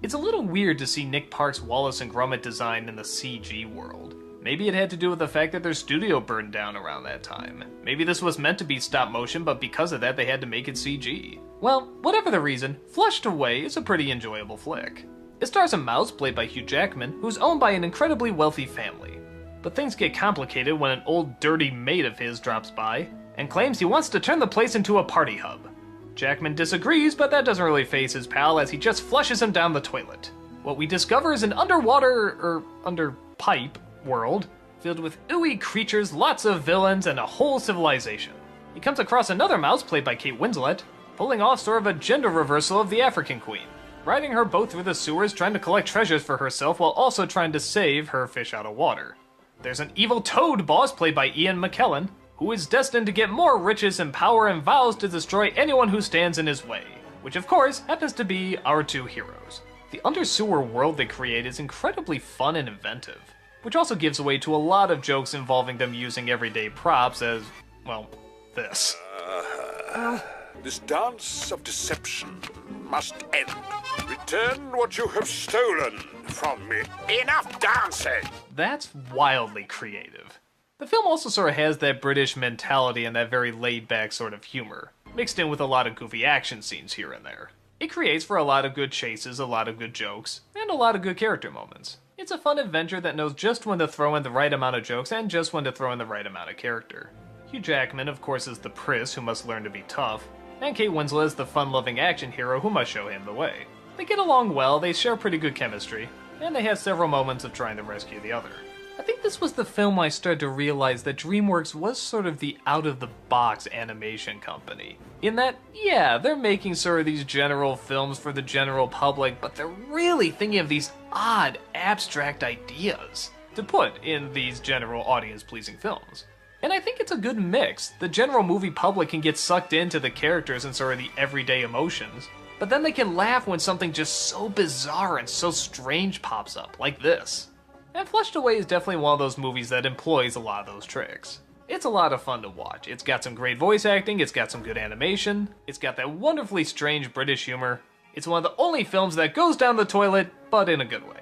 It's a little weird to see Nick Park's Wallace and Gromit design in the CG world. Maybe it had to do with the fact that their studio burned down around that time. Maybe this was meant to be stop motion, but because of that they had to make it CG. Well, whatever the reason, Flushed Away is a pretty enjoyable flick. It stars a mouse played by Hugh Jackman, who's owned by an incredibly wealthy family. But things get complicated when an old dirty mate of his drops by and claims he wants to turn the place into a party hub. Jackman disagrees, but that doesn't really faze his pal as he just flushes him down the toilet. What we discover is an under pipe world filled with ooey creatures, lots of villains, and a whole civilization. He comes across another mouse played by Kate Winslet, pulling off sort of a gender reversal of the African queen, riding her boat through the sewers trying to collect treasures for herself while also trying to save her fish out of water. There's an evil toad boss played by Ian McKellen, who is destined to get more riches and power and vows to destroy anyone who stands in his way, which of course happens to be our two heroes. The undersewer world they create is incredibly fun and inventive, which also gives way to a lot of jokes involving them using everyday props as, well, this. This dance of deception must end. Return what you have stolen from me. Enough dancing! That's wildly creative. The film also sort of has that British mentality and that very laid-back sort of humor, mixed in with a lot of goofy action scenes here and there. It creates for a lot of good chases, a lot of good jokes, and a lot of good character moments. It's a fun adventure that knows just when to throw in the right amount of jokes and just when to throw in the right amount of character. Hugh Jackman, of course, is the Pris who must learn to be tough, and Kate Winslet is the fun-loving action hero who must show him the way. They get along well, they share pretty good chemistry, and they have several moments of trying to rescue the other. I think this was the film I started to realize that DreamWorks was sort of the out-of-the-box animation company. In that, yeah, they're making sort of these general films for the general public, but they're really thinking of these odd, abstract ideas to put in these general audience-pleasing films. And I think it's a good mix. The general movie public can get sucked into the characters and sort of the everyday emotions, but then they can laugh when something just so bizarre and so strange pops up, like this. And Flushed Away is definitely one of those movies that employs a lot of those tricks. It's a lot of fun to watch. It's got some great voice acting, it's got some good animation, it's got that wonderfully strange British humor. It's one of the only films that goes down the toilet, but in a good way.